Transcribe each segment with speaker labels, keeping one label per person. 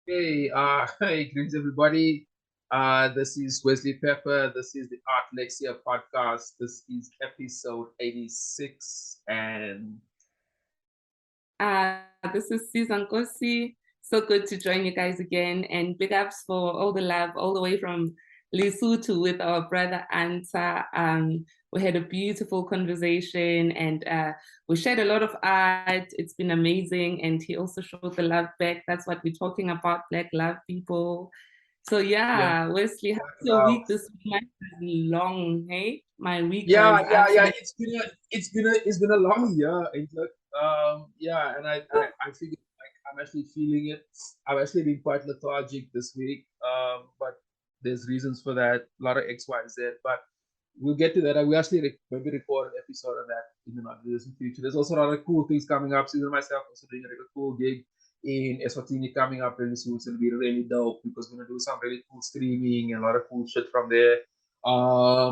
Speaker 1: Hey, hey, greetings everybody. This is Wesley Pepper. This is the Art Lexcia podcast. This is episode 86. And
Speaker 2: This is Siza Nkosi. So good to join you guys again, and big ups for all the love all the way from Lesotho with our brother Anta. We had a beautiful conversation, and we shared a lot of art. It's been amazing, and he also showed the love back. That's what we're talking about, Black love people. So
Speaker 1: yeah,
Speaker 2: yeah, Wesley, how's your
Speaker 1: wow.
Speaker 2: week this week? Mine was long, hey? My week
Speaker 1: Yeah,
Speaker 2: was
Speaker 1: yeah, yeah.
Speaker 2: absolutely
Speaker 1: It's been a long year. Yeah, and I figured like I'm actually feeling it. I've actually been quite lethargic this week. But there's reasons for that. A lot of X, Y, Z. But we'll get to that. We actually maybe record an episode of that in the not distant future. There's also a lot of cool things coming up. Susan and myself also doing a cool gig in Eswatini coming up really soon. It's gonna be really dope because we're gonna do some really cool streaming and a lot of cool shit from there.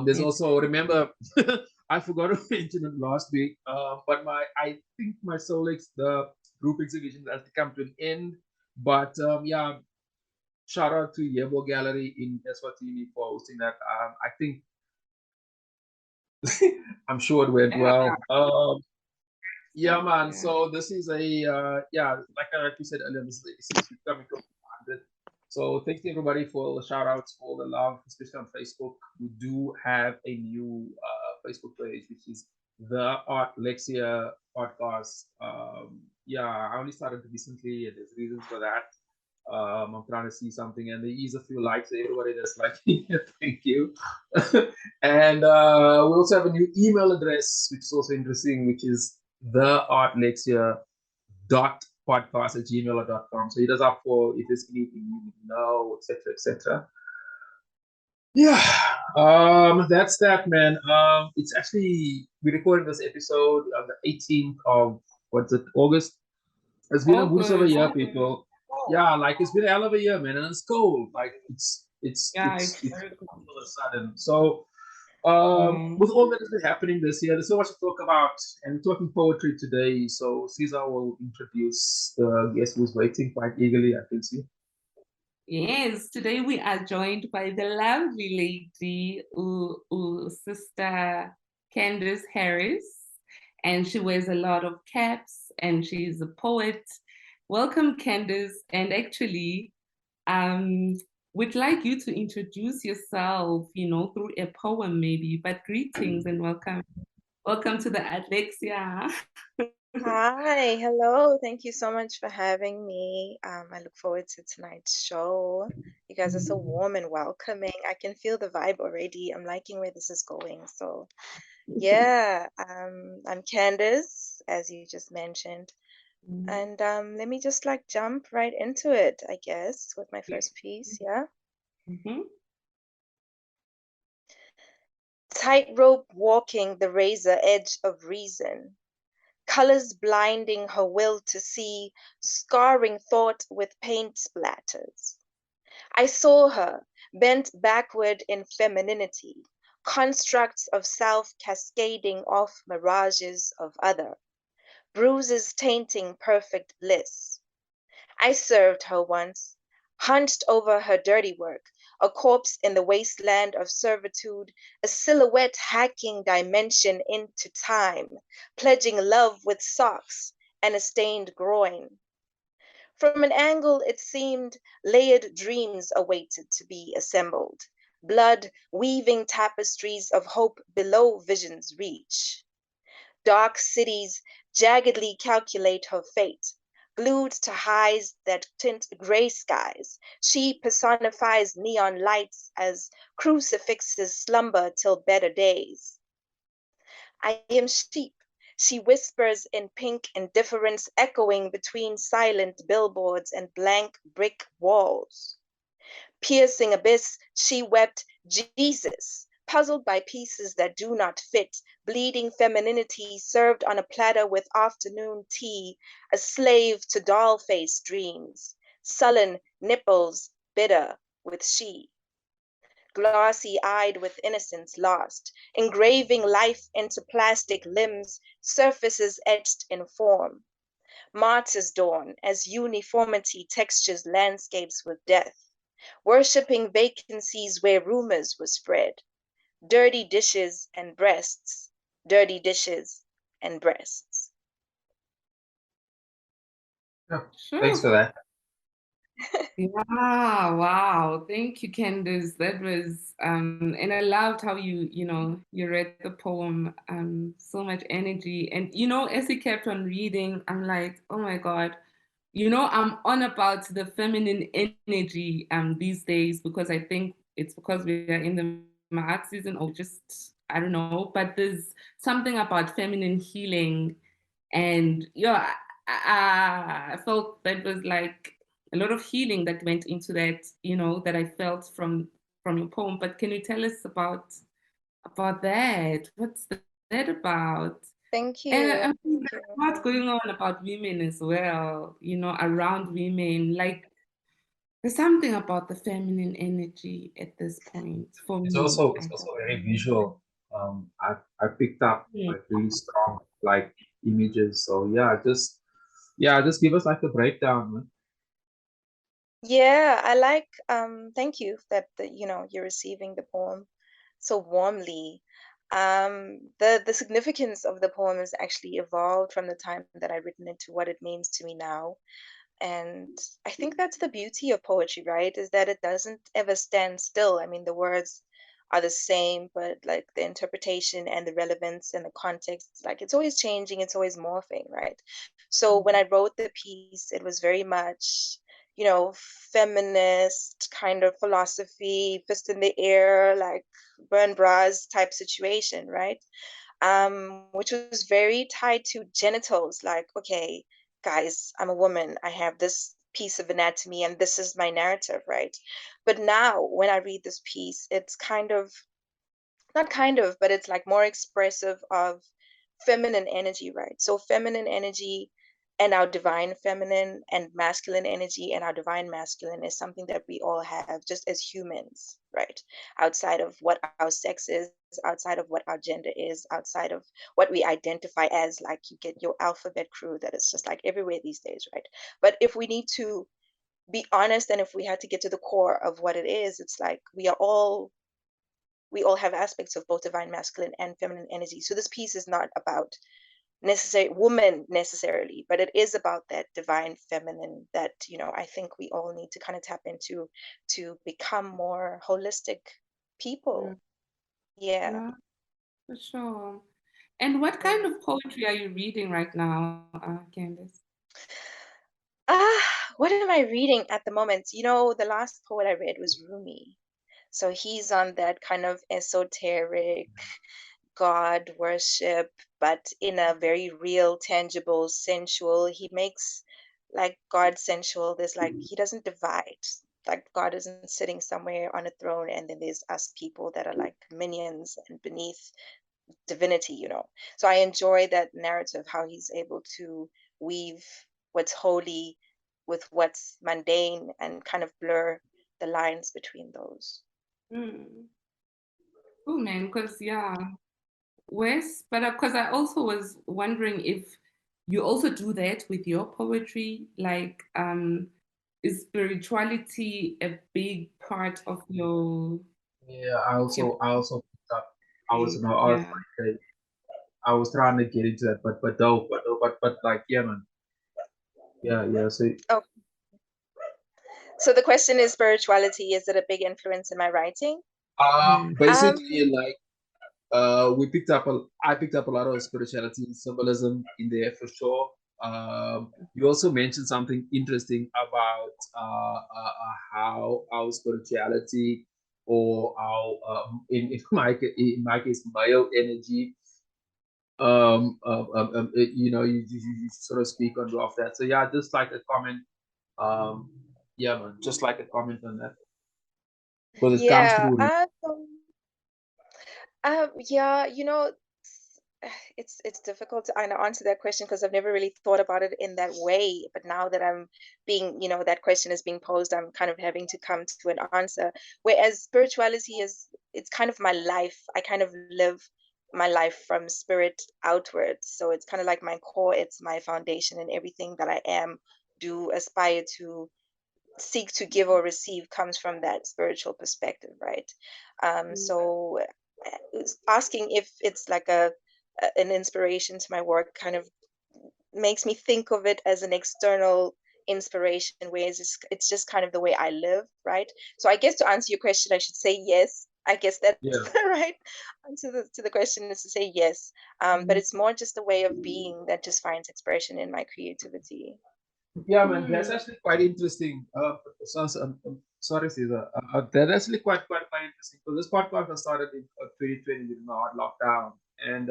Speaker 1: There's also remember I forgot to mention it last week. But I think my Solex the group exhibition has to come to an end. But yeah, shout out to Yebo Gallery in Eswatini for hosting that. I think I'm sure it went
Speaker 2: yeah,
Speaker 1: well. Yeah, man.
Speaker 2: yeah.
Speaker 1: So this is yeah, like you said earlier, this is coming to 100. So thank you everybody for all the shout outs, for all the love, especially on Facebook. We do have a new Facebook page, which is the Art Lexia podcast. Yeah, I only started recently, and there's reasons for that. I'm trying to see something, and there is a few likes. Everybody that's liking it, thank you. And we also have a new email address, which is also interesting, which is theartlexia.podcast@gmail.com. So it is up for if there's anything you need to know, etc., etc. Yeah, that's that, man. It's actually we recorded this episode on the 18th of what's it, August. It's been a good of a
Speaker 2: August.
Speaker 1: year, people. Yeah, like it's been a hell of a year, man, and it's cold. Like
Speaker 2: Yeah, it's
Speaker 1: it's
Speaker 2: very cool.
Speaker 1: all of a sudden. So
Speaker 2: Mm.
Speaker 1: with all that has been happening this year, there's so much to talk about, and we're talking poetry today. So Caesar will introduce the guest who's waiting quite eagerly. I can see.
Speaker 2: Yes, today we are joined by the lovely lady, Sister Candice Harris, and she wears a lot of caps, and she's a poet. Welcome, Candice. And actually, um, we'd like you to introduce yourself, through a poem maybe, but greetings and welcome. Welcome to the Alexia.
Speaker 3: Hi, hello. Thank you so much for having me. I look forward to tonight's show. You guys are so warm and welcoming. I can feel the vibe already. I'm liking where this is going. So, yeah, I'm Candice, as you just mentioned. And let me just like jump right into it, I guess, with my first piece. Yeah.
Speaker 2: Mhm.
Speaker 3: Tightrope walking the razor edge of reason. Colors blinding her will to see, scarring thought with paint splatters. I saw her, bent backward in femininity, constructs of self cascading off mirages of other, bruises tainting perfect bliss. I served her once, hunched over her dirty work, a corpse in the wasteland of servitude, a silhouette hacking dimension into time, pledging love with socks and a stained groin. From an angle, it seemed layered dreams awaited to be assembled, blood weaving tapestries of hope below vision's reach. Dark cities jaggedly calculate her fate. Glued to highs that tint gray skies, she personifies neon lights as crucifixes slumber till better days. I am sheep, she whispers in pink indifference, echoing between silent billboards and blank brick walls. Piercing abyss, she wept, Jesus, puzzled by pieces that do not fit, bleeding femininity served on a platter with afternoon tea, a slave to doll-faced dreams, sullen nipples bitter with she. Glassy-eyed with innocence lost, engraving life into plastic limbs, surfaces etched in form. Martyrs dawn as uniformity textures landscapes with death, worshipping vacancies where rumors were spread. Dirty dishes and breasts, dirty dishes and breasts.
Speaker 1: Yeah, thanks
Speaker 2: Sure.
Speaker 1: for that.
Speaker 2: Yeah, wow. Thank you, Candice. That was and I loved how you read the poem, so much energy. And as he kept on reading, I'm like, oh my God, I'm on about the feminine energy these days because I think it's because we are in the Mahat season or just I don't know, but there's something about feminine healing and yeah, I felt that was like a lot of healing that went into that, that I felt from your poem. But can you tell us about that? What's that about?
Speaker 3: Thank
Speaker 2: And
Speaker 3: you.
Speaker 2: I mean,
Speaker 3: Thank
Speaker 2: there's
Speaker 3: you.
Speaker 2: a lot going on about women as well, around women. Like there's something about the feminine energy at this point for
Speaker 1: It's
Speaker 2: me.
Speaker 1: also very visual. I picked up
Speaker 2: Mm.
Speaker 1: like really strong like images. So just give us like a breakdown, man.
Speaker 3: Yeah, I like thank you that you're receiving the poem so warmly. The significance of the poem has actually evolved from the time that I've written it to what it means to me now. And I think that's the beauty of poetry, right? Is that it doesn't ever stand still. I mean, the words are the same, but like the interpretation and the relevance and the context, like it's always changing, it's always morphing, right? So when I wrote the piece, it was very much, feminist kind of philosophy, fist in the air, like burn bras type situation, right? Which was very tied to genitals, like, okay, guys, I'm a woman, I have this piece of anatomy, and this is my narrative, right? But now, when I read this piece, it's not kind of, but it's like more expressive of feminine energy, right? So, feminine energy and our divine feminine and masculine energy and our divine masculine is something that we all have just as humans, right? Outside of what our sex is, outside of what our gender is, outside of what we identify as, like you get your alphabet crew that is just like everywhere these days, right? But if we need to be honest and if we had to get to the core of what it is, it's like we all have aspects of both divine masculine and feminine energy. So this piece is not about necessary woman necessarily, but it is about that divine feminine that I think we all need to kind of tap into to become more holistic
Speaker 2: Yeah,
Speaker 3: people. Yeah.
Speaker 2: yeah, for sure. And what kind
Speaker 3: Mm.
Speaker 2: of poetry are you reading right now, Candice?
Speaker 3: What am I reading at the moment? The last poet I read was Rumi. So he's on that kind of esoteric God worship, but in a very real, tangible, sensual. He makes like God sensual. There's like, he doesn't divide. Like God isn't sitting somewhere on a throne and then there's us people that are like minions and beneath divinity. So I enjoy that narrative, how he's able to weave what's holy with what's mundane and kind of blur the lines between those.
Speaker 2: Mm. Oh man, because yeah, Wes, but because I also was wondering if you also do that with your poetry, like is spirituality a big part of your
Speaker 1: Yeah,
Speaker 2: of your
Speaker 1: I also picked up. I was
Speaker 2: poetry?
Speaker 1: no, I was
Speaker 2: Yeah.
Speaker 1: like, I was trying to get into that, but no, but like yeah, man, yeah. So
Speaker 3: Oh, so the question is spirituality, is it a big influence in my writing?
Speaker 2: Mm.
Speaker 1: basically like I picked up a lot of spirituality and symbolism in there for sure. You also mentioned something interesting about how our spirituality or our in my case male energy you sort of speak on of that. So yeah, just like a comment. Um, yeah, man, just like a comment on that because it comes
Speaker 3: Yeah,
Speaker 1: through.
Speaker 3: yeah, it's difficult to answer that question because I've never really thought about it in that way. But now that I'm being, that question is being posed, I'm kind of having to come to an answer. Whereas spirituality it's kind of my life. I kind of live my life from spirit outwards. So it's kind of like my core, it's my foundation, and everything that I am, do, aspire to, seek to give or receive comes from that spiritual perspective, right? So asking if it's like an inspiration to my work kind of makes me think of it as an external inspiration, whereas it's just kind of the way I live, right? So I guess to answer your question, I should say yes. I guess that's
Speaker 1: Yeah.
Speaker 3: the right answer to the question, is to say yes. But it's more just a way of being that just finds expression in my creativity.
Speaker 1: Yeah, man, that's actually quite interesting. Sorry, Siza. That's actually quite interesting. So this podcast was started in 2020 during the hard lockdown, and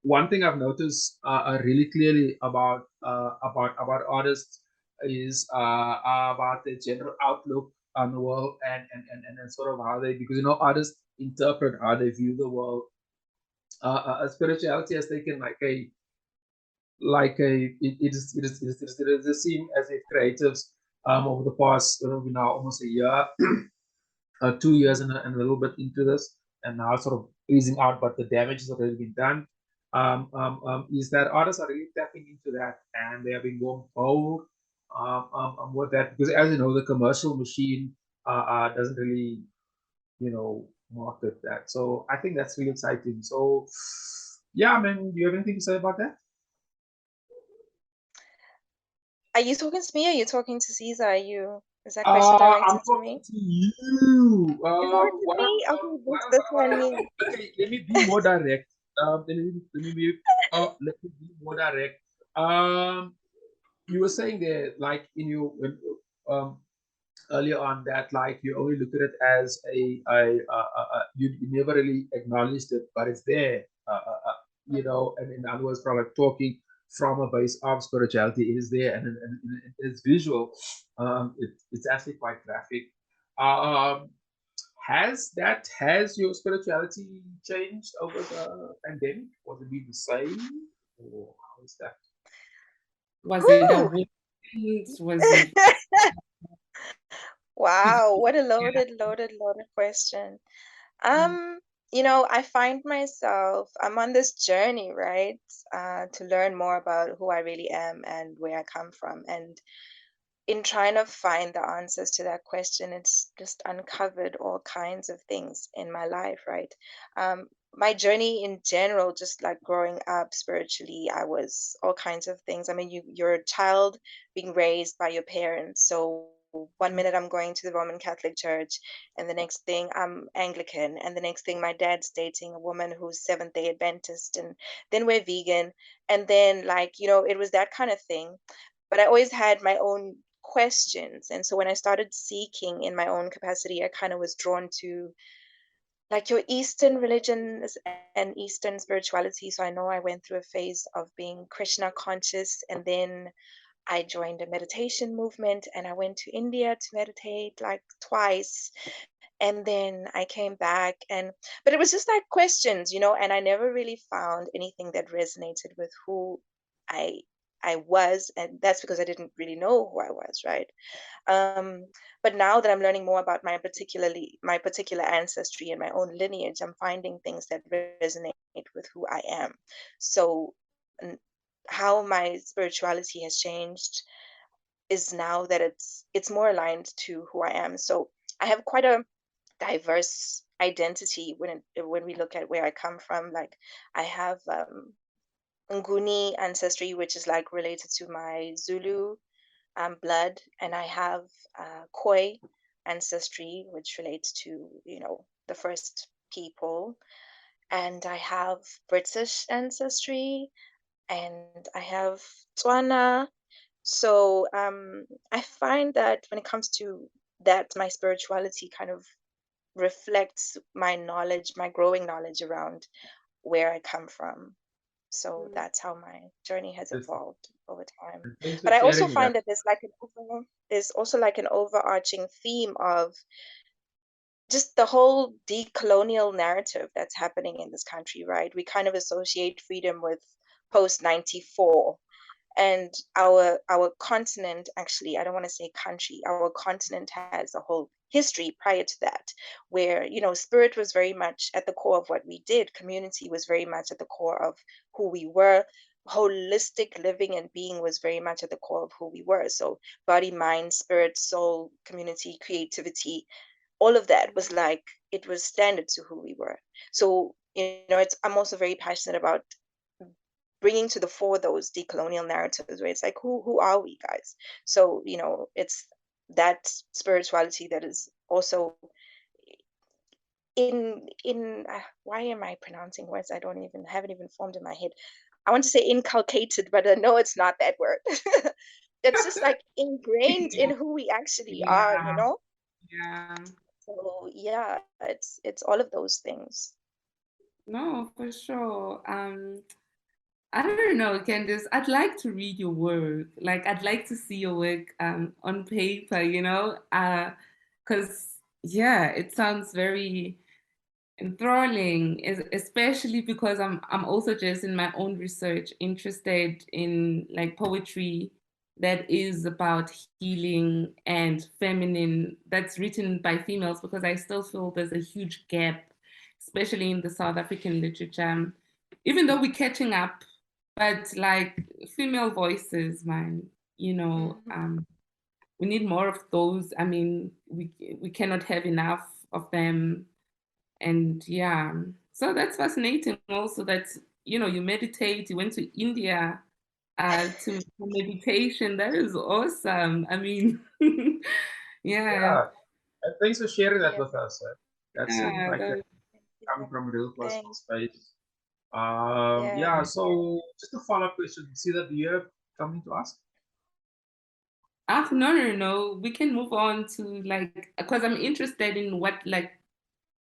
Speaker 1: one thing I've noticed really clearly about artists is about their general outlook on the world, and sort of how they, because artists interpret how they view the world. Spirituality has taken it is seen as if creatives over the past now almost a year, 2 years and a little bit into this, and now sort of easing out, but the damage has already been done. Is that artists are really tapping into that, and they have been going bold with that, because as you know, the commercial machine doesn't really market that. So I think that's really exciting. So yeah, man, do you have anything to say about that?
Speaker 3: Are you talking to me? Or are you talking to Caesar? Is that question
Speaker 1: I'm
Speaker 3: directed to
Speaker 1: talking
Speaker 3: me?
Speaker 1: to you.
Speaker 3: You're talking to me? Okay, this one me.
Speaker 1: Okay, let me be more direct. Let me be more direct. You were saying there, like in your um earlier on, that like you only look at it as you never really acknowledged it, but it's there. And in other words, from like talking from a base of spirituality, it is there, and it's visual. It's actually quite graphic. Um, has your spirituality changed over the pandemic? Was it been the same, or how is that?
Speaker 2: Was it a
Speaker 3: Whew.
Speaker 2: whirlwind? Was it?
Speaker 3: Wow, what a loaded question. Um, I find myself, I'm on this journey, right? To learn more about who I really am and where I come from. And in trying to find the answers to that question, it's just uncovered all kinds of things in my life, right? My journey in general, just like growing up spiritually, I was all kinds of things. I mean, you're a child being raised by your parents. So one minute I'm going to the Roman Catholic Church, and the next thing I'm Anglican, and the next thing my dad's dating a woman who's Seventh-day Adventist, and then we're vegan. And then, like, it was that kind of thing. But I always had my own questions. And so when I started seeking in my own capacity, I kind of was drawn to like your Eastern religions and Eastern spirituality. So I know I went through a phase of being Krishna conscious, and then I joined a meditation movement, and I went to India to meditate like twice. And then I came back, but it was just like questions, and I never really found anything that resonated with who I I was, and that's because I didn't really know who I was, right? Um, but now that I'm learning more about my particular ancestry and my own lineage, I'm finding things that resonate with who I am. So, how my spirituality has changed is now that it's more aligned to who I am. So I have quite a diverse identity when we look at where I come from. Like I have Nguni ancestry, which is like related to my Zulu blood, and I have Khoi ancestry, which relates to the first people, and I have British ancestry, and I have Tswana. So I find that when it comes to that, my spirituality kind of reflects my knowledge, my growing knowledge around where I come from. So that's how my journey has
Speaker 1: Yes.
Speaker 3: evolved over time.
Speaker 1: And thanks for
Speaker 3: But I also
Speaker 1: sharing that.
Speaker 3: find that there's also like an overarching theme of just the whole decolonial narrative that's happening in this country, right? We kind of associate freedom with post 94, And our continent, actually, I don't want to say country, our continent has a whole history prior to that, where, you know, spirit was very much at the core of what we did. Community was very much at the core of who we were. Holistic living and being was very much at the core of who we were. So body, mind, spirit, soul, community, creativity, all of that was like, it was standard to who we were. So, you know, I'm also very passionate about bringing to the fore those decolonial narratives where it's like, who are we, guys? So, you know, it's that spirituality that is also in why am I pronouncing words I haven't even formed in my head? I want to say inculcated, but no, it's not that word. It's just like ingrained in who we actually are, you know?
Speaker 2: Yeah.
Speaker 3: So yeah, it's all of those things.
Speaker 2: No, for sure. I don't know, Candice. I'd like to read your work. Like, I'd like to see your work on paper, you know? Because, yeah, it sounds very enthralling, especially because I'm also just in my own research interested in like poetry that is about healing and feminine, that's written by females, because I still feel there's a huge gap, especially in the South African literature, even though we're catching up, but like female voices, man, you know, we need more of those. I mean, we cannot have enough of them. And yeah, so that's fascinating also that, you know, you meditate, you went to India for meditation. That is awesome. I mean, yeah,
Speaker 1: Yeah, and thanks for sharing that
Speaker 3: Yeah,
Speaker 1: with us. That seems
Speaker 2: yeah,
Speaker 1: like that coming
Speaker 3: yeah,
Speaker 1: from a real personal
Speaker 3: thanks.
Speaker 1: space.
Speaker 3: Yeah.
Speaker 1: Yeah, so just a follow-up question. See that do you have something to ask?
Speaker 2: No, no, no. We can move on to like, because I'm interested in what, like,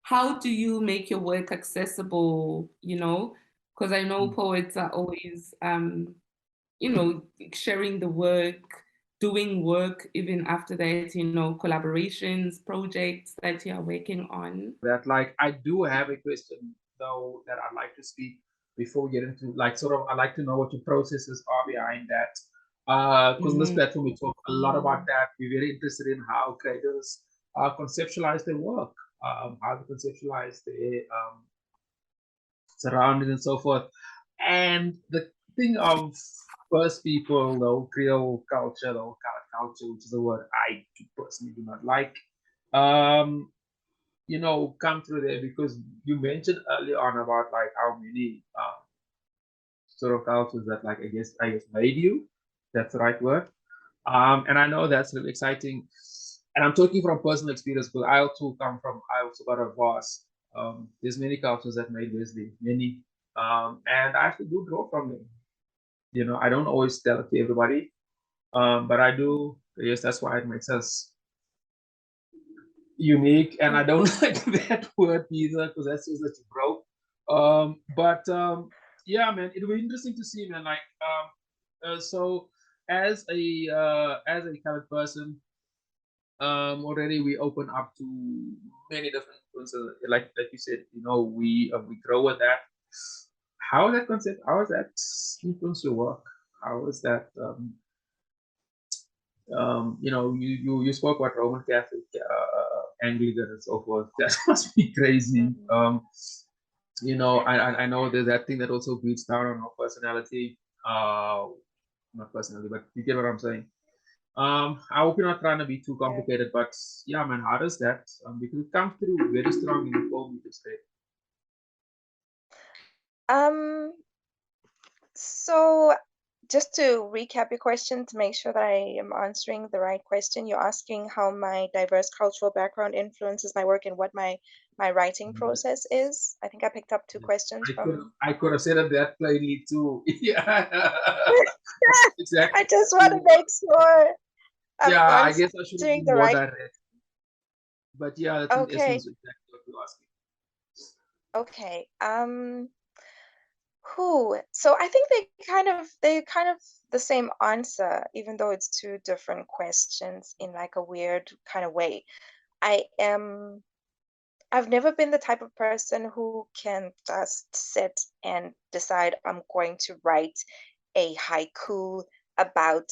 Speaker 2: how do you make your work accessible, you know? Because I know poets are always, you know, sharing the work, doing work even after that, you know, collaborations, projects that you are working on.
Speaker 1: That like I do have a question though that I'd like to speak before we get into like sort of I'd like to know what your processes are behind that. Because on this
Speaker 2: Mhm.
Speaker 1: platform we talk a lot about that. We're very interested in how creators conceptualize their work, how they conceptualize their surroundings and so forth. And the thing of first people, the whole Creole culture, the whole colored culture, which is a word I personally do not like. Um, you know, come through there because you mentioned earlier on about like how many sort of cultures that like I guess made you. That's the right word. And I know that's really exciting. And I'm talking from personal experience because I also got a vast. There's many cultures that made Wesley, many. And I actually do draw from them. You know, I don't always tell it to everybody, but I do. Yes, that's why it makes us unique, and I don't like that word either because that says that you broke. But yeah, man, it'll be interesting to see, man. Like, so as a colored person, already we open up to many different influences. Like you said, you know, we grow with that. How is that concept? How is that influence your work? How is that? You know, you spoke about Roman Catholic, Anglican, and so forth. That must be crazy. You know, I know there's that thing that also beats down on our personality. Not personality, but you get what I'm saying. I hope you're not trying to be too
Speaker 3: Yeah.
Speaker 1: complicated, but yeah, man, how does that? Because it comes through very strong in the form you just said.
Speaker 3: Um, so just to recap your question to make sure that I am answering the right question, you're asking how my diverse cultural background influences my work and what my writing process is. I think I picked up two questions from.
Speaker 1: I could have said it that plainly too. Yeah,
Speaker 3: I
Speaker 1: exactly.
Speaker 3: just want to make sure I'm
Speaker 1: Yeah, I guess I should have
Speaker 3: answering
Speaker 1: been
Speaker 3: the
Speaker 1: more
Speaker 3: right.
Speaker 1: direct. But yeah, that's in
Speaker 3: Okay,
Speaker 1: essence exactly what you're asking.
Speaker 3: okay. Who? So I think they kind of the same answer, even though it's two different questions in like a weird kind of way. I am I've never been the type of person who can just sit and decide I'm going to write a haiku about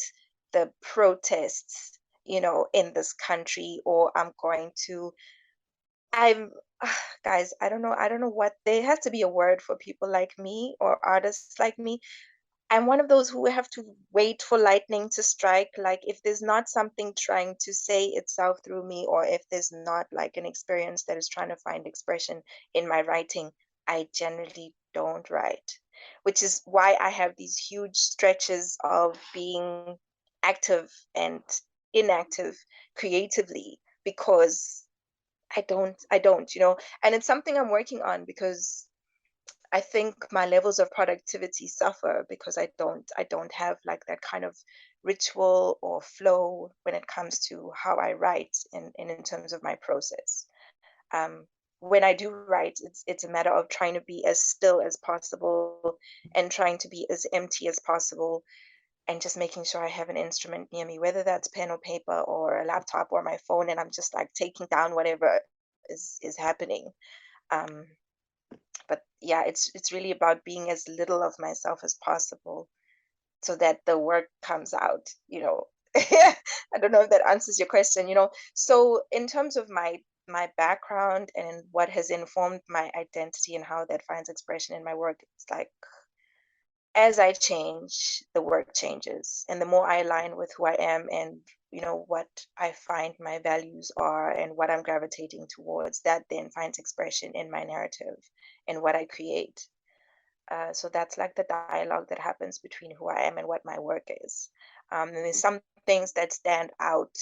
Speaker 3: the protests, in this country, or I'm guys, I don't know what, there has to be a word for people like me or artists like me. I'm one of those who have to wait for lightning to strike. Like, if there's not something trying to say itself through me, or if there's not like an experience that is trying to find expression in my writing, I generally don't write, which is why I have these huge stretches of being active and inactive creatively, because I don't, and it's something I'm working on, because I think my levels of productivity suffer because I don't have like that kind of ritual or flow when it comes to how I write in terms of my process. Um, when I do write, it's a matter of trying to be as still as possible and trying to be as empty as possible, and just making sure I have an instrument near me, whether that's pen or paper or a laptop or my phone, and I'm just like taking down whatever is happening. Um, but yeah, it's really about being as little of myself as possible so that the work comes out. I don't know if that answers your question. So in terms of my background and what has informed my identity and how that finds expression in my work, it's like, as I change, the work changes. And the more I align with who I am and what I find my values are and what I'm gravitating towards, that then finds expression in my narrative and what I create. So that's like the dialogue that happens between who I am and what my work is. And there's some things that stand out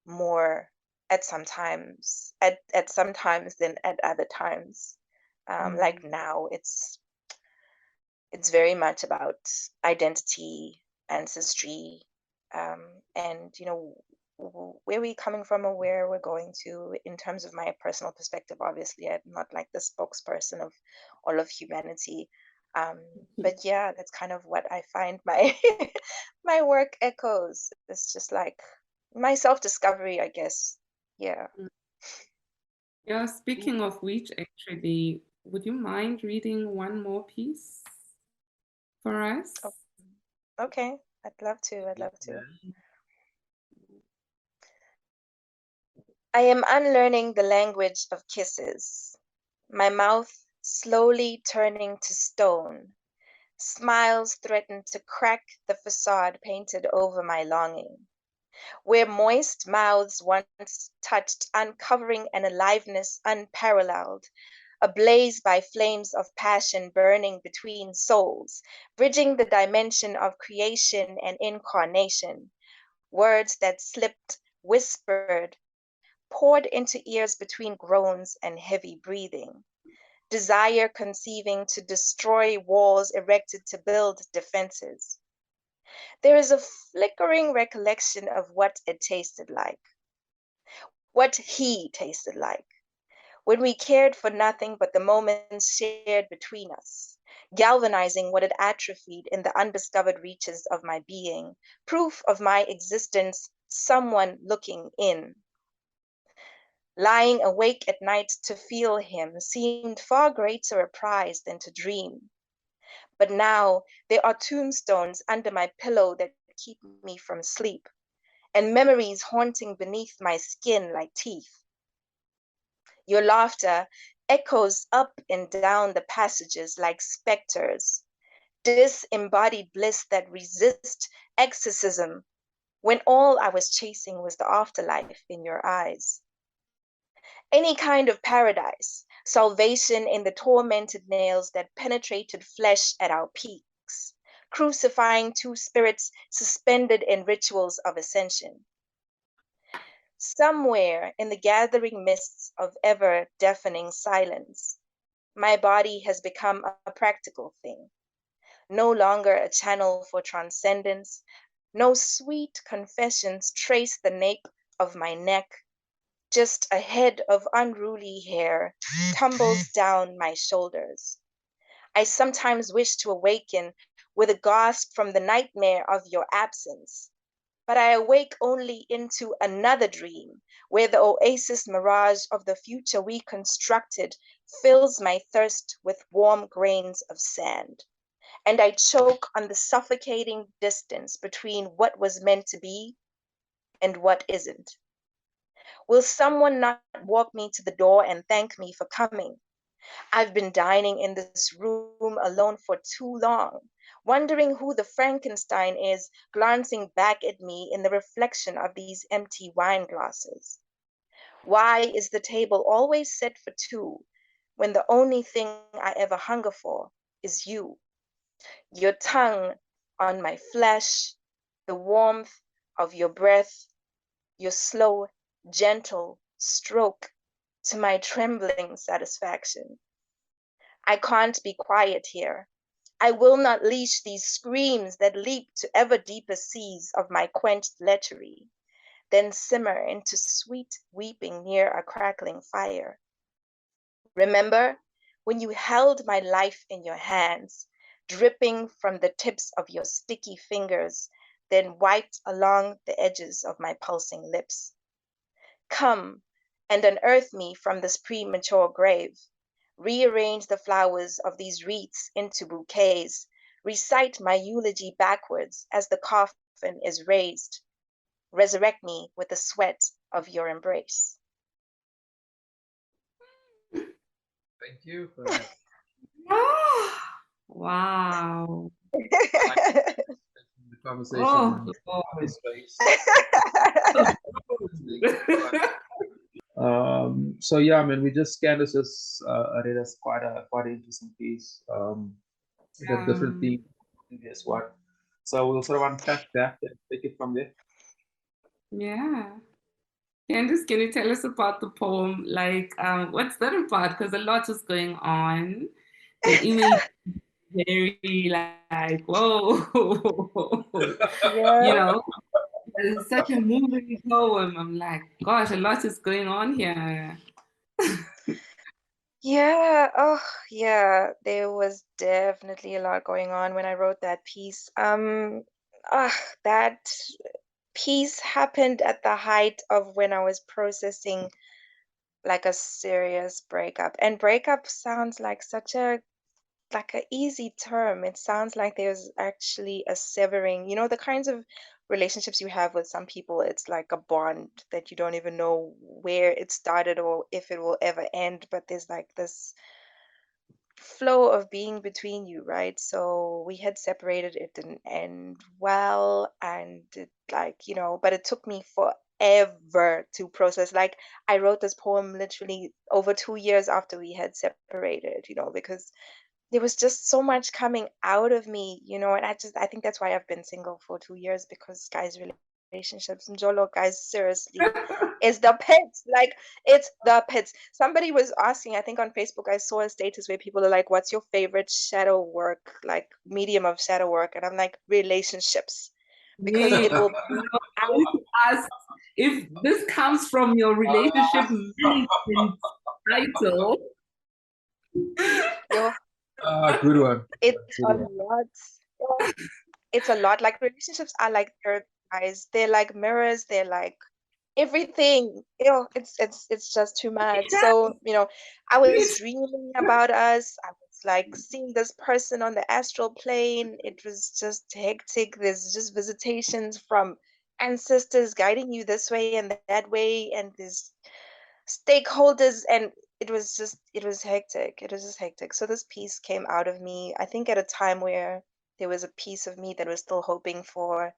Speaker 3: more at some times than at other times. Like now, it's very much about identity, ancestry, and where we're coming from or where we're going to. In terms of my personal perspective, obviously I'm not like the spokesperson of all of humanity, but yeah, that's kind of what I find my my work echoes. It's just like my self-discovery, I guess. Yeah.
Speaker 2: Yeah, speaking of which, actually, would you mind reading one more piece for us?
Speaker 3: Oh, okay, I'd love to. I am unlearning the language of kisses, my mouth slowly turning to stone. Smiles threaten to crack the facade painted over my longing. Where moist mouths once touched, uncovering an aliveness unparalleled, ablaze by flames of passion burning between souls, bridging the dimension of creation and incarnation. Words that slipped, whispered, poured into ears between groans and heavy breathing. Desire conceiving to destroy walls erected to build defenses. There is a flickering recollection of what it tasted like, what he tasted like, when we cared for nothing but the moments shared between us, galvanizing what had atrophied in the undiscovered reaches of my being, proof of my existence, someone looking in. Lying awake at night to feel him seemed far greater a prize than to dream. But now there are tombstones under my pillow that keep me from sleep, and memories haunting beneath my skin like teeth. Your laughter echoes up and down the passages like specters, disembodied bliss that resist exorcism, when all I was chasing was the afterlife in your eyes. Any kind of paradise, salvation in the tormented nails that penetrated flesh at our peaks, crucifying two spirits suspended in rituals of ascension. Somewhere in the gathering mists of ever deafening silence, my body has become a practical thing, no longer a channel for transcendence. No sweet confessions trace the nape of my neck. Just a head of unruly hair tumbles down my shoulders. I sometimes wish to awaken with a gasp from the nightmare of your absence, but I awake only into another dream where the oasis mirage of the future we constructed fills my thirst with warm grains of sand. and I choke on the suffocating distance between what was meant to be and what isn't. Will someone not walk me to the door and thank me for coming? I've been dining in this room alone for too long, wondering who the Frankenstein is glancing back at me in the reflection of these empty wine glasses. Why is the table always set for two when the only thing I ever hunger for is you? Your tongue on my flesh, the warmth of your breath, your slow, gentle stroke to my trembling satisfaction. I can't be quiet here. I will not leash these screams that leap to ever deeper seas of my quenched lechery, then simmer into sweet weeping near a crackling fire. Remember when you held my life in your hands, dripping from the tips of your sticky fingers, then wiped along the edges of my pulsing lips. Come and unearth me from this premature grave. Rearrange the flowers of these wreaths into bouquets. Recite my eulogy backwards as the coffin is raised. Resurrect me with the sweat of your embrace.
Speaker 1: Thank you for that.
Speaker 2: Wow.
Speaker 1: The conversation
Speaker 2: Oh,
Speaker 1: in
Speaker 2: Lord.
Speaker 1: this space.
Speaker 2: Oh,
Speaker 1: So yeah, I mean, we just Candice just read us quite an interesting piece with a different theme. Guess what? So we'll sort of unpack that and take it from there.
Speaker 2: yeah. Candice, can you tell us about the poem? Like, what's that about? Because a lot is going on. The image is very like, whoa,
Speaker 3: Yeah.
Speaker 2: you know, it's such a moving poem. I'm like, gosh, a lot is going on here.
Speaker 3: Yeah, oh yeah, there was definitely a lot going on when I wrote that piece. That piece happened at the height of when I was processing like a serious breakup. And breakup sounds like such a like an easy term. It sounds like there's actually a severing. You know, the kinds of relationships you have with some people, it's like a bond that you don't even know where it started or if it will ever end, but there's like this flow of being between you, right? So we had separated, it didn't end well, and it like, you know, but it took me forever to process. Like I wrote this poem literally over 2 years after we had separated, you know, because there was just so much coming out of me, you know, and I think that's why I've been single for 2 years, because guys, relationships, Njolo, guys, seriously, is the pits. Like it's the pits. Somebody was asking, I think on Facebook, I saw a status where people are like, what's your favorite shadow work, like medium of shadow work? And I'm like, relationships, because
Speaker 2: Me,
Speaker 3: it will
Speaker 2: I want to ask if this comes from your relationship management title.
Speaker 3: yo,
Speaker 1: Good one.
Speaker 3: it's
Speaker 1: Good
Speaker 3: a
Speaker 1: one.
Speaker 3: lot. It's a lot. Like relationships are like therapy, guys. They're like mirrors. They're like everything. You know, it's just too much. So, you know, I was dreaming about us. I was like seeing this person on the astral plane. It was just hectic. There's just visitations from ancestors guiding you this way and that way, and there's stakeholders, and it was hectic. It was just hectic. So this piece came out of me, I think, at a time where there was a piece of me that was still hoping for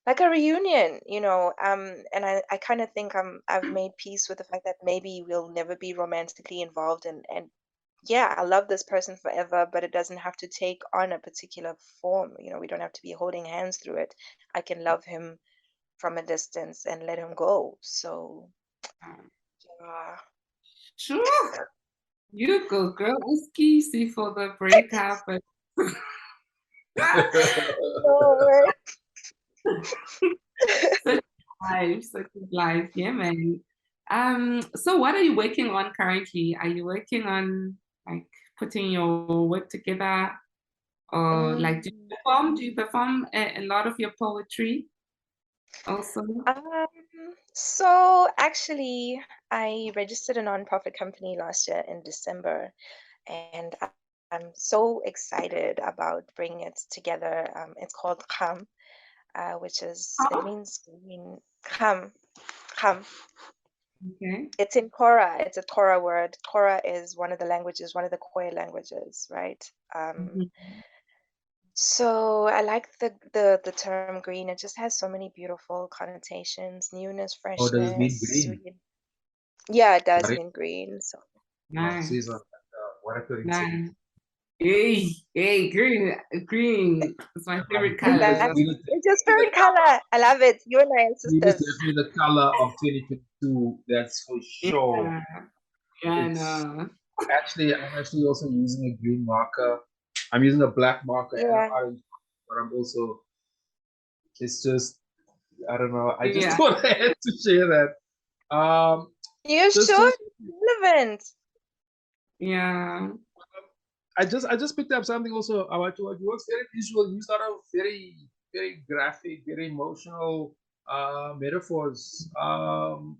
Speaker 3: like a reunion, you know. And I kind of think I've made peace with the fact that maybe we'll never be romantically involved, and yeah, I love this person forever, but it doesn't have to take on a particular form. You know, we don't have to be holding hands through it. I can love him from a distance and let him go. So yeah.
Speaker 2: Sure, you go, girl. It's easy for the breakup. And
Speaker 3: Lord.
Speaker 2: such is life. Yeah, man. So what are you working on currently? Are you working on like putting your work together, or like do you perform? Do you perform a lot of your poetry also?
Speaker 3: So actually, I registered a nonprofit company last year in December, and I'm so excited about bringing it together. It's called Kham, which is, it means green. Kham, Kham.
Speaker 2: Okay.
Speaker 3: It's in Kora. It's a Kora word. Kora is one of the languages, one of the Khoi languages, right? So I like the term green. It just has so many beautiful connotations: newness,
Speaker 1: Or does it mean
Speaker 3: freshness.
Speaker 1: green?
Speaker 3: Yeah, it does
Speaker 1: Right?
Speaker 3: mean green. So
Speaker 2: Nice.
Speaker 1: Siza, what a coincidence.
Speaker 2: Nice. Hey, green. It's my favorite color.
Speaker 3: it's your spirit color. I love it. You and I are
Speaker 1: Green is
Speaker 3: sisters.
Speaker 1: definitely the color of 2022. That's for sure.
Speaker 2: Yeah, I
Speaker 1: It's
Speaker 2: know.
Speaker 1: I'm actually also using a green marker. I'm using a black marker and an
Speaker 3: Yeah.
Speaker 1: orange, but I'm also. It's just I don't know. I just
Speaker 2: Yeah.
Speaker 1: thought I had to share that.
Speaker 3: You
Speaker 1: Just
Speaker 3: sure? Relevant.
Speaker 2: Yeah.
Speaker 1: I just picked up something also about you. You work very visual. You sort of very graphic, very emotional metaphors. Does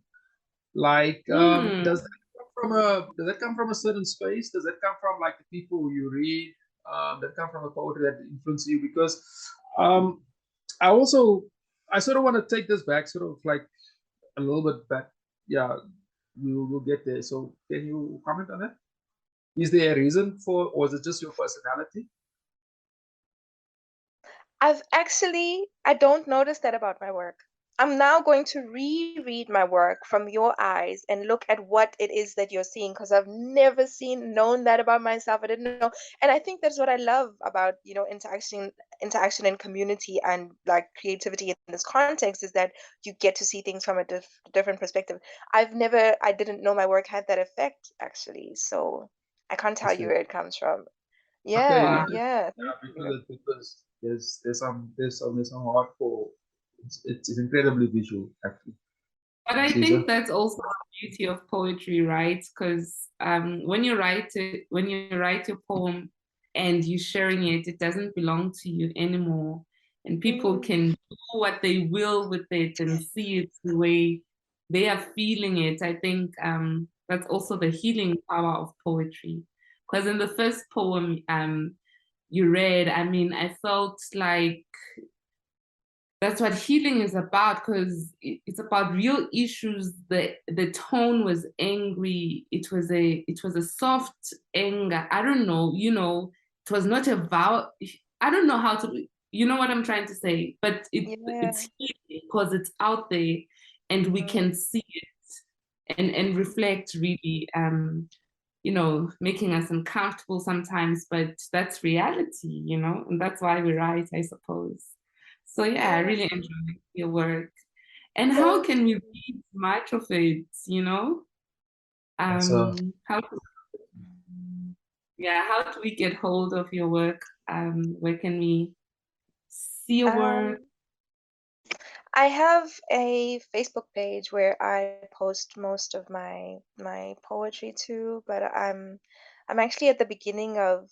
Speaker 1: that come from a certain space? Does that come from like the people you read? That come from a poetry that influence you? Because um, I sort of want to take this back, sort of like a little bit back. Yeah, we'll get there. So can you comment on that? Is there a reason for, or is it just your personality?
Speaker 3: I don't notice that about my work. I'm now going to reread my work from your eyes and look at what it is that you're seeing, because I've never known that about myself. I didn't know. And I think that's what I love about, interaction and community and like creativity in this context, is that you get to see things from a different perspective. I didn't know my work had that effect actually. So I can't tell you where it comes from.
Speaker 1: Okay,
Speaker 3: Yeah,
Speaker 2: Wow.
Speaker 3: yeah.
Speaker 1: because there's some hardcore. It's incredibly visual actually.
Speaker 2: But I
Speaker 1: Caesar?
Speaker 2: think that's also the beauty of poetry, right? Because when you write your poem and you're sharing it, it doesn't belong to you anymore, and people can do what they will with it and see it the way they are feeling it. I think that's also the healing power of poetry. Because in the first poem you read, I mean, I felt like that's what healing is about, because it's about real issues. The tone was angry. It was a soft anger. I don't know, it was not a vow. I don't know how to, you know what I'm trying to say, but it's healing because it's out there and we can see it and reflect, really, making us uncomfortable sometimes, but that's reality, and that's why we write, I suppose. So yeah, I really enjoy your work. And how can we read much of it,
Speaker 1: So
Speaker 2: how to, how do we get hold of your work? Where can we see your work?
Speaker 3: I have a Facebook page where I post most of my poetry to, but I'm actually at the beginning of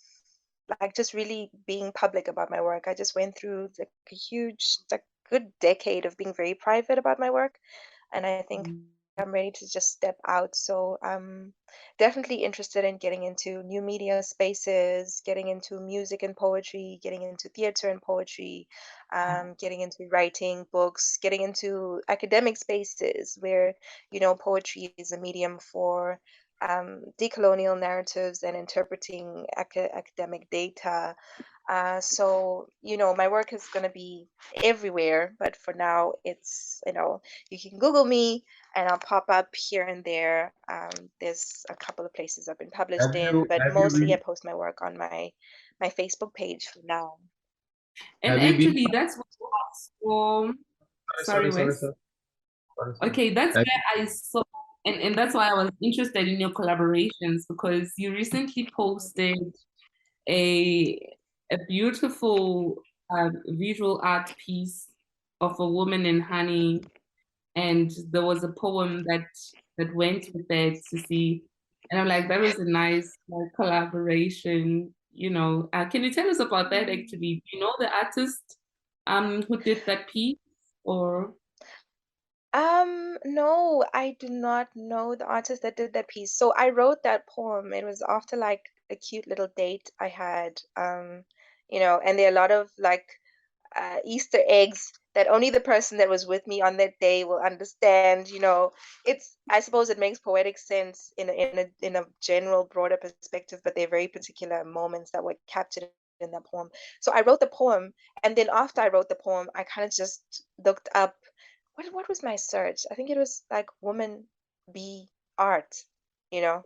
Speaker 3: like just really being public about my work. I just went through like a huge, like good decade of being very private about my work, and I think I'm ready to just step out. So I'm definitely interested in getting into new media spaces, getting into music and poetry, getting into theater and poetry, getting into writing books, getting into academic spaces where, poetry is a medium for decolonial narratives and interpreting academic data. So, my work is going to be everywhere, but for now, it's, you can Google me and I'll pop up here and there. There's a couple of places I've been published in, but
Speaker 1: have you
Speaker 3: mostly I
Speaker 1: been
Speaker 3: post my work on my Facebook page for now.
Speaker 2: And
Speaker 1: have you been
Speaker 2: actually, that's what I saw. Sorry, Wes.
Speaker 1: sorry.
Speaker 2: Okay, that's where I saw, and that's why I was interested in your collaborations, because you recently posted a beautiful visual art piece of a woman in honey, and there was a poem that went with that to see, and I'm like, that was a nice collaboration. Can you tell us about that? Actually, do you know the artist who did that piece, or?
Speaker 3: No, I do not know the artist that did that piece. So I wrote that poem. It was after like a cute little date I had. You know, and there are a lot of like Easter eggs that only the person that was with me on that day will understand. You know, I suppose it makes poetic sense in a general broader perspective, but they're very particular moments that were captured in that poem. So I wrote the poem, and then after I wrote the poem, I kind of just looked up what was my search? I think it was like woman be art, you know.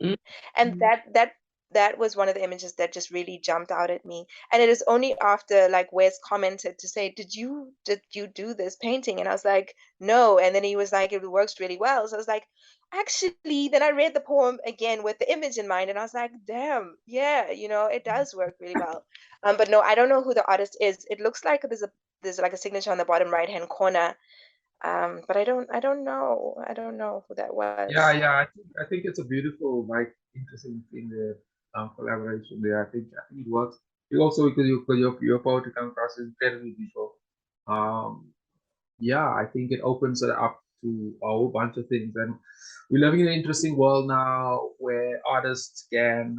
Speaker 3: And
Speaker 2: Mhm.
Speaker 3: that was one of the images that just really jumped out at me. And it is only after like Wes commented to say, did you do this painting? And I was like, no. And then he was like, it works really well. So I was like, actually, then I read the poem again with the image in mind, and I was like, damn, yeah, you know, it does work really well. But no, I don't know who the artist is. It looks like there's like a signature on the bottom right hand corner. But I don't know who that
Speaker 1: Yeah,
Speaker 3: was.
Speaker 1: yeah. I think it's a beautiful, like, interesting thing there. Collaboration there. I think it works. You also because your poetry come across as incredibly beautiful. Um, yeah, I think it opens it up to a whole bunch of things, and we're living in an interesting world now where artists can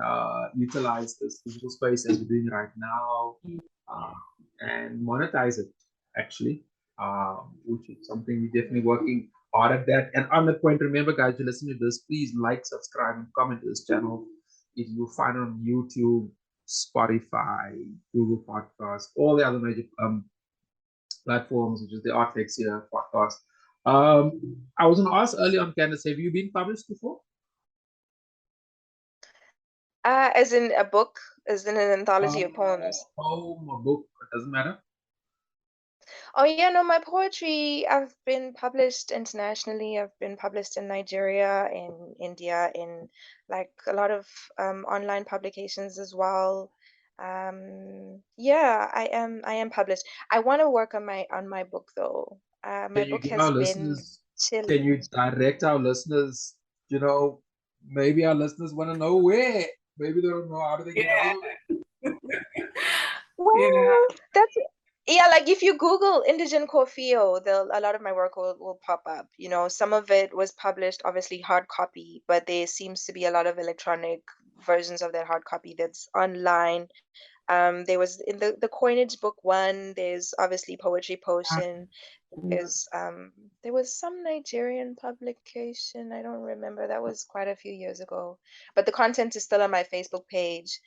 Speaker 1: utilize this digital space as we're doing right now, uh, and monetize it actually, which is something we're definitely working hard at that. And on that point, remember, guys, to listen to this, please like, subscribe, and comment to this channel. If you find it on YouTube, Spotify, Google Podcasts, all the other major platforms, which is the Art Lexcia podcast. I was going to ask earlier on, Candice, have you been published before?
Speaker 3: As in a book, as in an anthology of poems.
Speaker 1: Poem or book, it doesn't matter.
Speaker 3: Oh yeah, no, my poetry, I've been published internationally. I've been published in Nigeria, in India, in like a lot of online publications as well. Yeah, I am published. I want to work on my book though. My
Speaker 1: Can you
Speaker 3: book
Speaker 1: give our
Speaker 3: has been
Speaker 1: listeners, can
Speaker 3: chilling.
Speaker 1: you direct our listeners, maybe our listeners want to know where, maybe they don't know how do they get
Speaker 2: Yeah,
Speaker 1: hold of it.
Speaker 2: yeah,
Speaker 3: Well, that's yeah, like if you Google Indigen Corfeo, a lot of my work will pop up. You know, some of it was published obviously hard copy, but there seems to be a lot of electronic versions of that hard copy that's online. There was in the coinage book one, there's obviously Poetry Potion.
Speaker 2: yeah,
Speaker 3: There was some Nigerian publication, I don't remember. That was quite a few years ago. But the content is still on my Facebook page.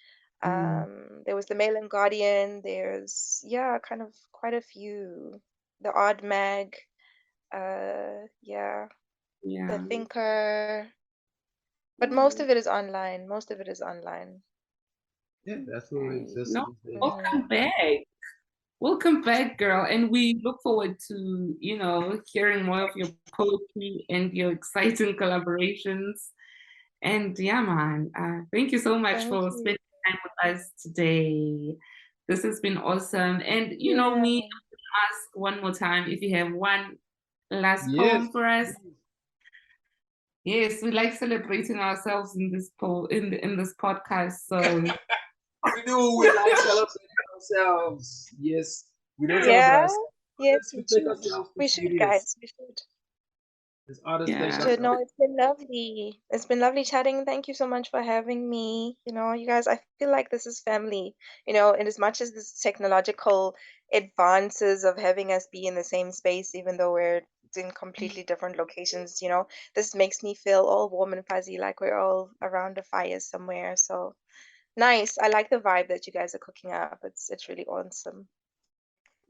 Speaker 2: mm,
Speaker 3: There was the Mail and Guardian. There's, yeah, kind of quite a few. The Odd Mag, yeah, the
Speaker 2: yeah.
Speaker 3: Thinker. But most
Speaker 2: Mm,
Speaker 3: of it is online. Most of it is online.
Speaker 1: Yeah, that's what it
Speaker 2: okay.
Speaker 1: exists
Speaker 2: No,
Speaker 1: these days.
Speaker 2: welcome
Speaker 3: Mhm.
Speaker 2: back. Welcome back, girl. And we look forward to, hearing more of your poetry and your exciting collaborations. And yeah, man, thank you so much
Speaker 3: Thank
Speaker 2: for
Speaker 3: you.
Speaker 2: spending time with us today. This has been awesome. And
Speaker 3: Yeah.
Speaker 2: ask one more time if you have one last
Speaker 1: Yes.
Speaker 2: poem for us. Yes, we like celebrating ourselves in this in this podcast. So
Speaker 1: We do. We like celebrating ourselves. Yes, we don't celebrate
Speaker 3: Yeah.
Speaker 1: ourselves.
Speaker 3: Yes,
Speaker 1: Artists, we
Speaker 3: we
Speaker 1: take
Speaker 3: should.
Speaker 1: ourselves too
Speaker 3: We should,
Speaker 1: serious.
Speaker 3: guys. We should.
Speaker 1: As artists,
Speaker 3: We
Speaker 1: take
Speaker 2: yeah.
Speaker 3: should. No,
Speaker 1: ourselves.
Speaker 3: it's been lovely. It's been lovely chatting. Thank you so much for having me. You know, you guys, I feel like this is family. You know, and as much as this technological advances of having us be in the same space, even though we're in completely different locations, you know, this makes me feel all warm and fuzzy, like we're all around a fire somewhere. So nice. I like the vibe that you guys are cooking up. It's really awesome.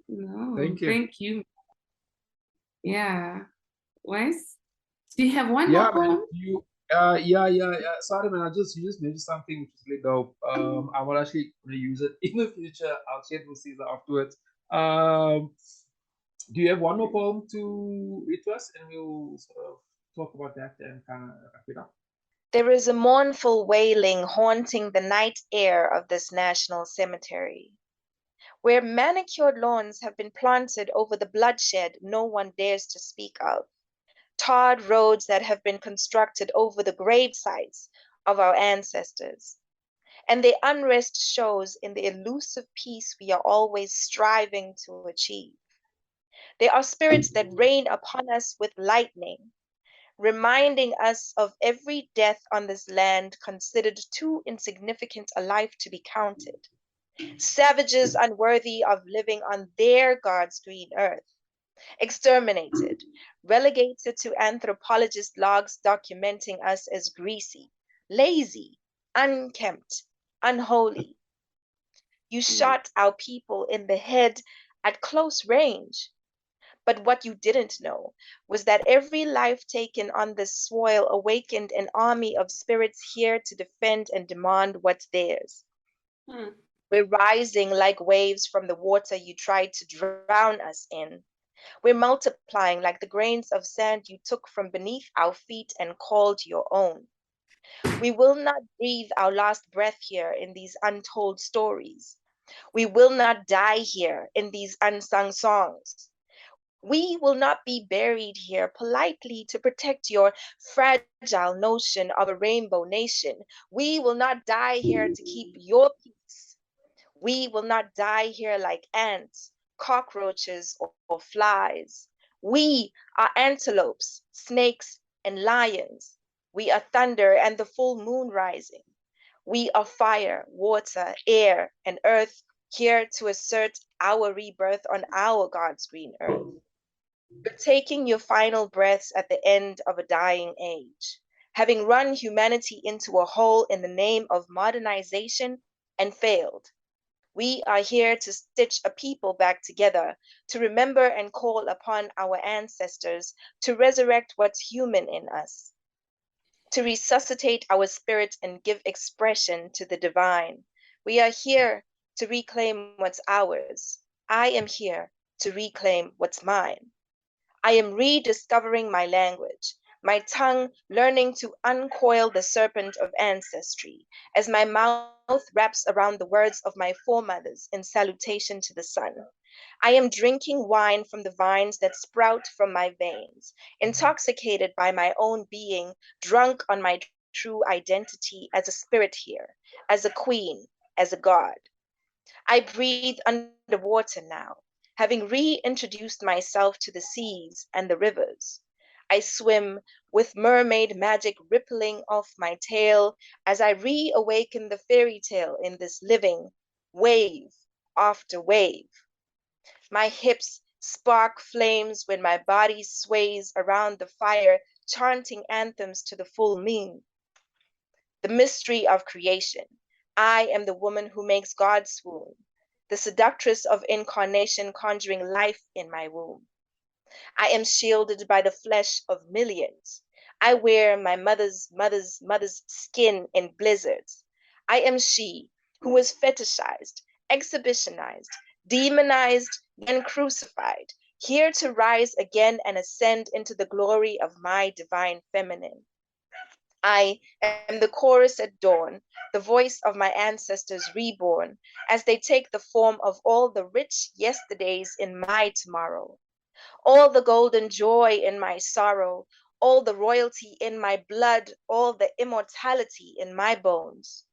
Speaker 2: No,
Speaker 1: Thank you.
Speaker 2: thank you. Yeah. Wes, do you have one
Speaker 1: Yeah,
Speaker 2: more
Speaker 1: man.
Speaker 2: poem?
Speaker 1: Yeah. Sorry, man. You just mentioned something which is really dope. I will actually use it in the future. I'll share it with Siza afterwards. Um, do you have one more poem to read to us, and we'll sort of talk about that and kind of wrap it up?
Speaker 3: There is a mournful wailing haunting the night air of this national cemetery, where manicured lawns have been planted over the bloodshed no one dares to speak of, tarred roads that have been constructed over the grave sites of our ancestors. And the unrest shows in the elusive peace we are always striving to achieve. There are spirits that rain upon us with lightning, reminding us of every death on this land considered too insignificant a life to be counted. Savages unworthy of living on their God's green earth, exterminated, relegated to anthropologist logs documenting us as greasy, lazy, unkempt, unholy. You shot our people in the head at close range. But what you didn't know was that every life taken on this soil awakened an army of spirits here to defend and demand what's theirs. We're rising like waves from the water you tried to drown us in. We're multiplying like the grains of sand you took from beneath our feet and called your own. We will not breathe our last breath here in these untold stories. We will not die here in these unsung songs. We will not be buried here politely to protect your fragile notion of a rainbow nation. We will not die here to keep your peace. We will not die here like ants, cockroaches, or flies. We are antelopes, snakes, and lions. We are thunder and the full moon rising. We are fire, water, air, and earth here to assert our rebirth on our God's green earth. You're taking your final breaths at the end of a dying age, having run humanity into a hole in the name of modernization and failed. We are here to stitch a people back together, to remember and call upon our ancestors, to resurrect what's human in us, to resuscitate our spirit and give expression to the divine. We are here to reclaim what's ours. I am here to reclaim what's mine. I am rediscovering my language, my tongue learning to uncoil the serpent of ancestry, as my mouth wraps around the words of my foremothers in salutation to the sun. I am drinking wine from the vines that sprout from my veins, intoxicated by my own being, drunk on my true identity as a spirit here, as a queen, as a god. I breathe underwater now, having reintroduced myself to the seas and the rivers. I swim with mermaid magic rippling off my tail as I reawaken the fairy tale in this living wave after wave. My hips spark flames when my body sways around the fire, chanting anthems to the full moon. The mystery of creation. I am the woman who makes God swoon, the seductress of incarnation conjuring life in my womb. I am shielded by the flesh of millions. I wear my mother's skin in blizzards. I am she who is fetishized, exhibitionized, demonized, then crucified, here to rise again and ascend into the glory of my divine feminine. I am the chorus at dawn, the voice of my ancestors reborn, as they take the form of all the rich yesterdays in my tomorrow, all the golden joy in my sorrow, all the royalty in my blood, all the immortality in my bones.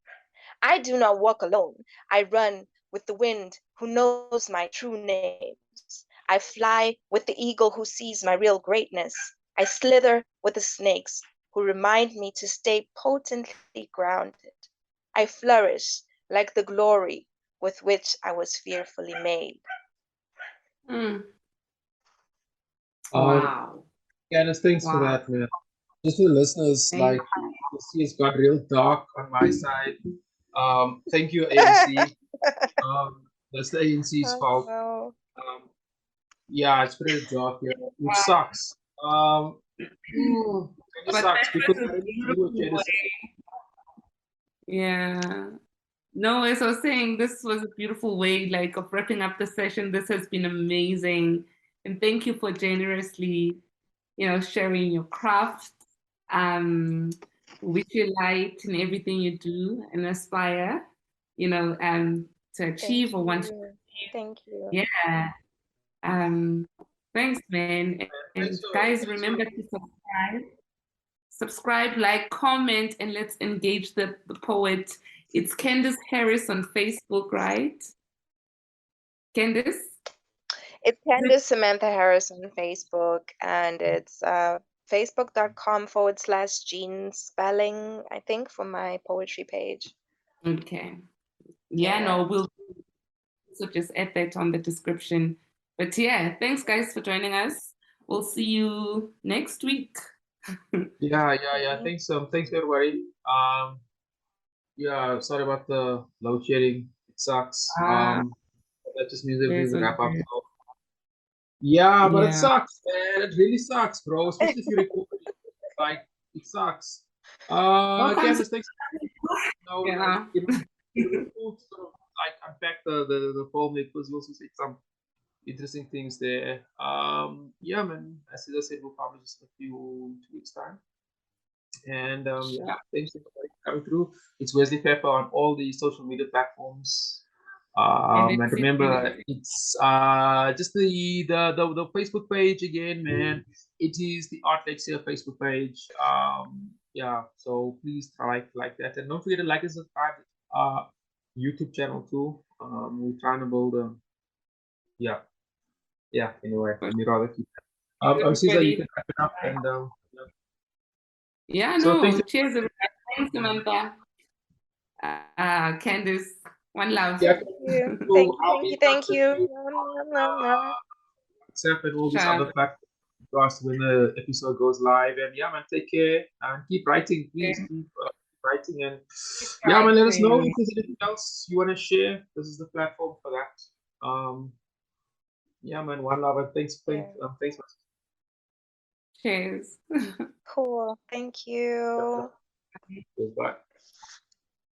Speaker 3: I do not walk alone. I run with the wind who knows my true names. I fly with the eagle who sees my real greatness. I slither with the snakes who remind me to stay potently grounded. I flourish like the glory with which I was fearfully made.
Speaker 2: Wow.
Speaker 1: Candice, thanks for
Speaker 2: Wow.
Speaker 1: that, man. Just for the listeners,
Speaker 2: Thank
Speaker 1: like, you see, it's got real dark on my side. Thank you, ANC. That's the ANC's fault.
Speaker 3: Oh,
Speaker 1: Yeah, it's pretty dark here, which sucks. It
Speaker 2: But
Speaker 1: sucks
Speaker 2: that
Speaker 1: because
Speaker 2: was
Speaker 1: I
Speaker 2: a
Speaker 1: really knew what you had
Speaker 2: beautiful
Speaker 1: to say.
Speaker 2: way. Yeah. No, as I was saying, this was a beautiful way, like, of wrapping up the session. This has been amazing. And thank you for generously, sharing your craft, with your light in everything you do and aspire, to achieve or want to achieve.
Speaker 3: thank you.
Speaker 2: Yeah. Thanks, man. And guys,
Speaker 1: Thanks
Speaker 2: remember to subscribe, like, comment, and let's engage the poet. It's Candice Harris on Facebook, right? Candice?
Speaker 3: It's Candice Samantha Harris on Facebook, and it's facebook.com/Jean Spelling, I think, for my poetry page.
Speaker 2: Okay. Yeah, no, we'll so just add that on the description. But yeah, thanks guys for joining us. We'll see you next week.
Speaker 1: Yeah. Thanks everybody. Yeah, sorry about the load shedding. It sucks. That just means that we
Speaker 2: There's
Speaker 1: wrap up.
Speaker 2: okay.
Speaker 1: So, yeah, but it
Speaker 2: Yeah.
Speaker 1: sucks, man. It really sucks, bro. Especially if you record it. Like, it sucks.
Speaker 2: Welcome
Speaker 1: Candice,
Speaker 2: to
Speaker 1: thanks. No,
Speaker 2: yeah.
Speaker 1: it was really cool to sort of like unpack the poem. It was also say some interesting things there. Yeah, man. As I said, we'll publish this in a few 2 weeks time. And yeah, thanks for coming through. It's Wesley Pepper on all the social media platforms. And remember, it's just the Facebook page again, man. It is the Art Lexcia Facebook page. Yeah, so please like that, and don't forget to like and subscribe. YouTube channel too. We're trying to build yeah. Anyway, let me rather keep. Siza, you can wrap it up and
Speaker 2: yeah,
Speaker 1: so
Speaker 2: no,
Speaker 1: thanks.
Speaker 2: cheers, everybody. Thanks, Samantha. Candice, one love.
Speaker 1: Yeah,
Speaker 3: Thank you.
Speaker 1: WhatsApp and all these other platforms when the episode goes live. And yeah, man, take care and keep writing. Please keep writing. And yeah, man, let us know if there's anything else you want to share. This is the platform for that. Yeah, man, one love and thanks.
Speaker 2: Cheers.
Speaker 3: Cool. Thank you.
Speaker 1: Bye.